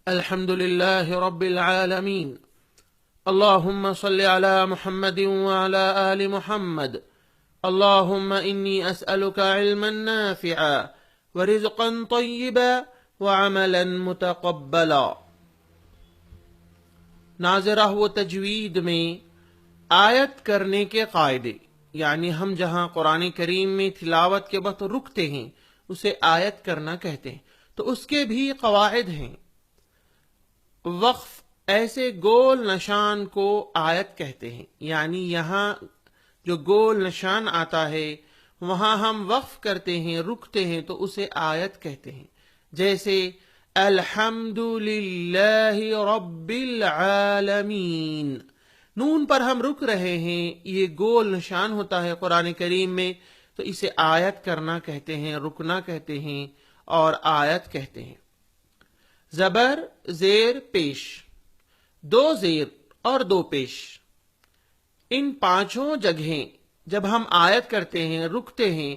الحمد لله رب العالمين. اللهم صل على محمد وعلى آل محمد. اللهم إني أسألك علما نافعا ورزقا طيبا وعملا متقبلا. ناظرہ و تجوید میں آیت کرنے کے قاعدے، یعنی ہم جہاں قرآن کریم میں تلاوت کے وقت رکتے ہیں اسے آیت کرنا کہتے ہیں، تو اس کے بھی قواعد ہیں. وقف، ایسے گول نشان کو آیت کہتے ہیں، یعنی یہاں جو گول نشان آتا ہے وہاں ہم وقف کرتے ہیں، رکتے ہیں، تو اسے آیت کہتے ہیں. جیسے الحمد للہ رب العالمین، نون پر ہم رک رہے ہیں، یہ گول نشان ہوتا ہے قرآن کریم میں، تو اسے آیت کرنا کہتے ہیں، رکنا کہتے ہیں اور آیت کہتے ہیں. زبر، زیر، پیش، دو زیر اور دو پیش، ان پانچوں جگہیں جب ہم آیت کرتے ہیں، رکتے ہیں،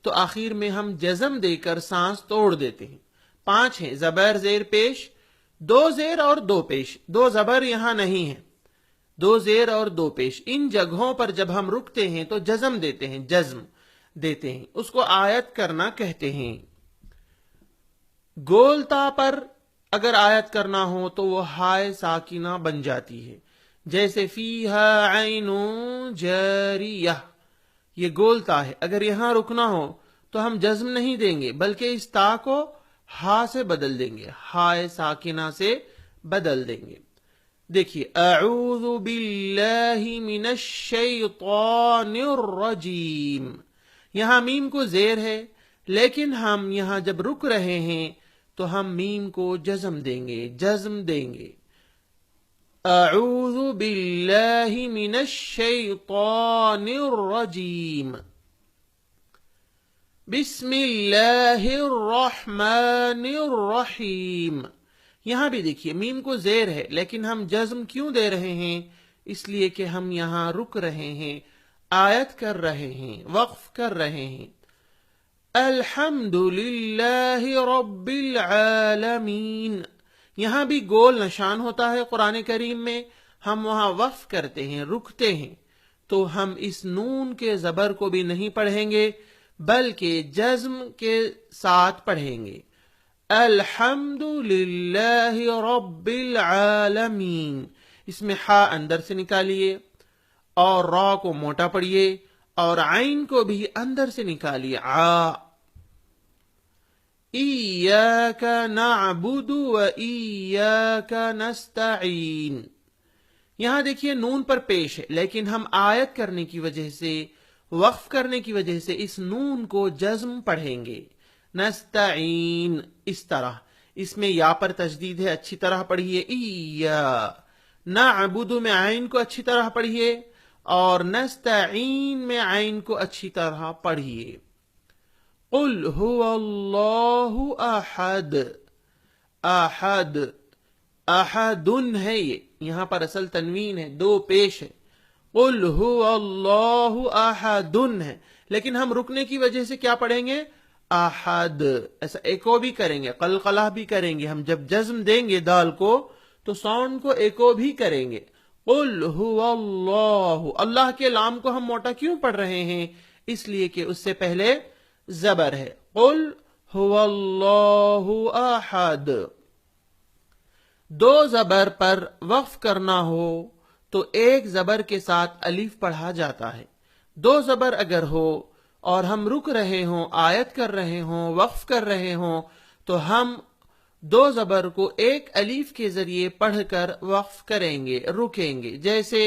تو آخر میں ہم جزم دے کر سانس توڑ دیتے ہیں. 5 ہیں: زبر، زیر، پیش، دو زیر اور دو پیش. دو زبر یہاں نہیں ہے، دو زیر اور دو پیش. ان جگہوں پر جب ہم رکتے ہیں تو جزم دیتے ہیں، جزم دیتے ہیں، اس کو آیت کرنا کہتے ہیں. گولتا پر اگر آیت کرنا ہو تو وہ ہائے ساکنہ بن جاتی ہے، جیسے فیہا عین جاریہ، یہ گولتا ہے. اگر یہاں رکنا ہو تو ہم جزم نہیں دیں گے بلکہ اس تا کو ہا سے بدل دیں گے، ہائے ساکنہ سے بدل دیں گے. دیکھیے، اعوذ باللہ من الشیطان الرجیم، یہاں میم کو زیر ہے، لیکن ہم یہاں جب رک رہے ہیں تو ہم میم کو جزم دیں گے، جزم دیں گے. اعوذ باللہ من الشیطان الرجیم، بسم اللہ الرحمن الرحیم. یہاں بھی دیکھیے میم کو زیر ہے، لیکن ہم جزم کیوں دے رہے ہیں؟ اس لیے کہ ہم یہاں رک رہے ہیں، آیت کر رہے ہیں، وقف کر رہے ہیں. الحمد للہ رب العالمین، یہاں بھی گول نشان ہوتا ہے قرآن کریم میں، ہم وہاں وقف کرتے ہیں، رکتے ہیں، تو ہم اس نون کے زبر کو بھی نہیں پڑھیں گے بلکہ جزم کے ساتھ پڑھیں گے. الحمد للہ رب العالمین، اس میں ہا اندر سے نکالیے اور را کو موٹا پڑھیے اور عین کو بھی اندر سے نکالیے، آ. ایاک نعبد و ایاک نستعین، یہاں دیکھیے نون پر پیش ہے، لیکن ہم آیت کرنے کی وجہ سے، وقف کرنے کی وجہ سے اس نون کو جزم پڑھیں گے. نستعین، اس طرح. اس میں یا پر تشدید ہے، اچھی طرح پڑھیے. ایا، نعبد میں عین کو اچھی طرح پڑھیے اور نستعین میں عین کو اچھی طرح پڑھیے. قل هو اللہ احد، احد، احدن ہے، یہاں پر اصل تنوین ہے، دو پیش ہے. قل هو اللہ احدن ہے، لیکن ہم رکنے کی وجہ سے کیا پڑھیں گے؟ احد. ایسا ایکو بھی کریں گے، قلقلہ بھی کریں گے. ہم جب جزم دیں گے دال کو تو ساؤنڈ کو ایکو بھی کریں گے. قل هو اللہ، اللہ کے لام کو ہم موٹا کیوں پڑھ رہے ہیں؟ اس لیے کہ اس سے پہلے زبر ہے. قل هو اللہ احد. دو زبر پر وقف کرنا ہو تو ایک زبر کے ساتھ الف پڑھا جاتا ہے. دو زبر اگر ہو اور ہم رک رہے ہوں، آیت کر رہے ہوں، وقف کر رہے ہوں، تو ہم دو زبر کو ایک الف کے ذریعے پڑھ کر وقف کریں گے، رکیں گے. جیسے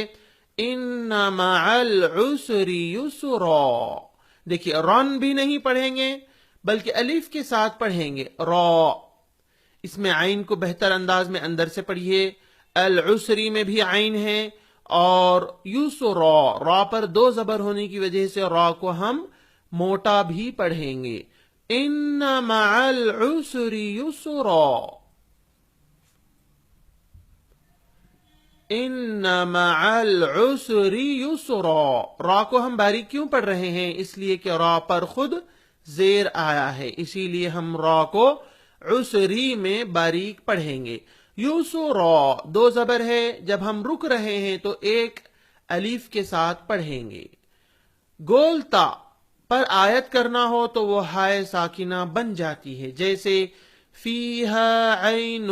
ان مع العسر یسرا، دیکھیے رن بھی نہیں پڑھیں گے بلکہ الف کے ساتھ پڑھیں گے، را. اس میں عین کو بہتر انداز میں اندر سے پڑھیے. العسری میں بھی عین ہے اور یسرا، را پر دو زبر ہونے کی وجہ سے را کو ہم موٹا بھی پڑھیں گے. ان مع العسر یسرا، ان مع العسر یسرا. را کو ہم باریک کیوں پڑھ رہے ہیں؟ اس لیے کہ را پر خود زیر آیا ہے، اسی لیے ہم را کو عسری میں باریک پڑھیں گے. یوسرا دو زبر ہے، جب ہم رک رہے ہیں تو ایک الف کے ساتھ پڑھیں گے. گولتا پر آیت کرنا ہو تو وہ ہائے ساکنہ بن جاتی ہے، جیسے فیہا عین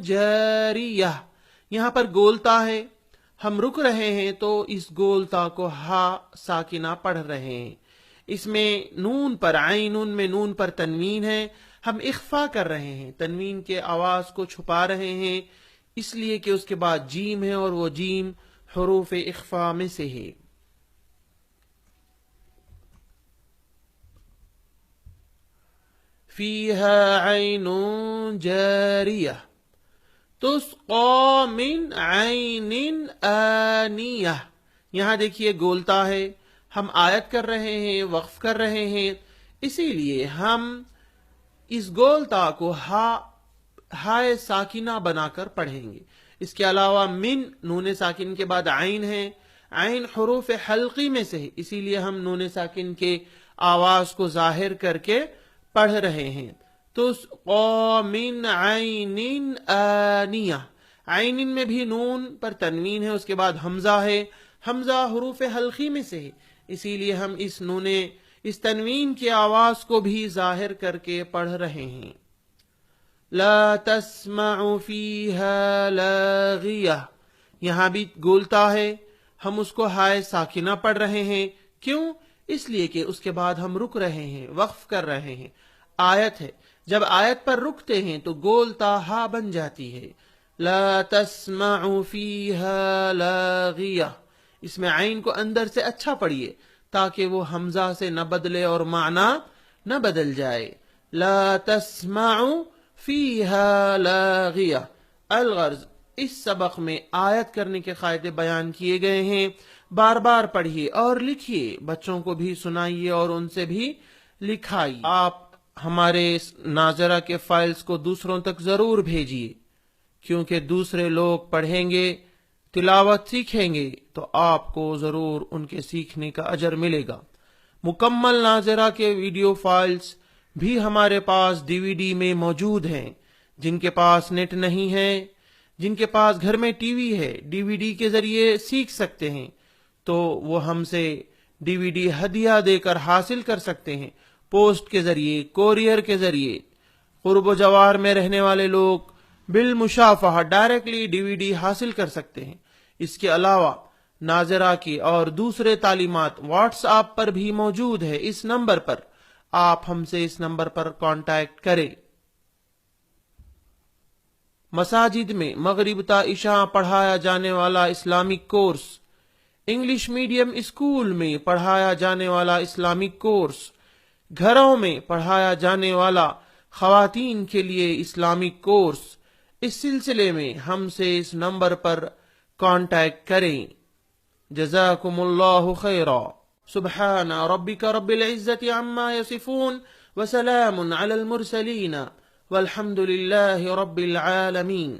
جاریہ. یہاں پر گولتا ہے، ہم رک رہے ہیں تو اس گولتا کو ہا ساکنہ پڑھ رہے ہیں. اس میں نون پر، عین میں نون پر تنوین ہے، ہم اخفا کر رہے ہیں، تنوین کے آواز کو چھپا رہے ہیں، اس لیے کہ اس کے بعد جیم ہے اور وہ جیم حروف اخفا میں سے ہے. فیہا عین جاریہ تسقی من عین آنیہ. یہاں دیکھیے گولتا ہے، ہم آیت کر رہے ہیں، وقف کر رہے ہیں، اسی لیے ہم اس گولتا کو ہائے ساکنہ بنا کر پڑھیں گے. اس کے علاوہ من نون ساکن کے بعد عین ہے، عین حروف حلقی میں سے ہے، اسی لیے ہم نون ساکن کے آواز کو ظاہر کر کے پڑھ رہے ہیں. تسقی من عین آنیہ. عین میں بھی نون پر تنوین ہے، اس کے بعد حمزہ ہے، حمزہ حروف حلقی میں سے ہے، اسی لیے ہم اس تنوین کی آواز کو بھی ظاہر کر کے پڑھ رہے ہیں. لا تسمع فیہا لاغیہ. یہاں بھی گولتا ہے، ہم اس کو ہائے ساکنہ پڑھ رہے ہیں. کیوں؟ اس لیے کہ اس کے بعد ہم رک رہے ہیں، وقف کر رہے ہیں. آیت ہے، جب آیت پر رکتے ہیں تو گولتا ہا بن جاتی ہے. لا تسمع فیہا لاغیہ. اس میں عین کو اندر سے اچھا پڑھیے تاکہ وہ حمزہ سے نہ بدلے اور معنی نہ بدل جائے. لا تسمع فیہا لاغیہ. الغرض اس سبق میں آیت کرنے کے قاعدے بیان کیے گئے ہیں. بار بار پڑھیے اور لکھیے، بچوں کو بھی سنائیے اور ان سے بھی لکھائیے. آپ ہمارے ناظرہ کے فائلز کو دوسروں تک ضرور بھیجیے، کیونکہ دوسرے لوگ پڑھیں گے، تلاوت سیکھیں گے تو آپ کو ضرور ان کے سیکھنے کا اجر ملے گا. مکمل ناظرہ کے ویڈیو فائلز بھی ہمارے پاس DVD میں موجود ہیں. جن کے پاس نیٹ نہیں ہے، جن کے پاس گھر میں ٹی وی ہے، DVD کے ذریعے سیکھ سکتے ہیں، تو وہ ہم سے DVD ہدیہ دے کر حاصل کر سکتے ہیں. پوسٹ کے ذریعے، کوریئر کے ذریعے. قرب و جوار میں رہنے والے لوگ بالمشافہہ ڈائریکٹلی DVD حاصل کر سکتے ہیں. اس کے علاوہ ناظرہ کی اور دوسرے تعلیمات واٹس ایپ پر بھی موجود ہے. اس نمبر پر آپ ہم سے اس نمبر پر کانٹیکٹ کریں. مساجد میں مغرب تا عشاء پڑھایا جانے والا Islamic course, English medium school میں پڑھایا جانے والا اسلامک کورس، گھروں میں پڑھایا جانے والا خواتین کے لیے اسلامک کورس. اس سلسلے میں ہم سے اس نمبر پر کانٹیکٹ کریں. جزاکم اللہ خیرا. سبحان ربک رب العزت عما یصفون وسلام علی المرسلین والحمد للہ رب العالمین.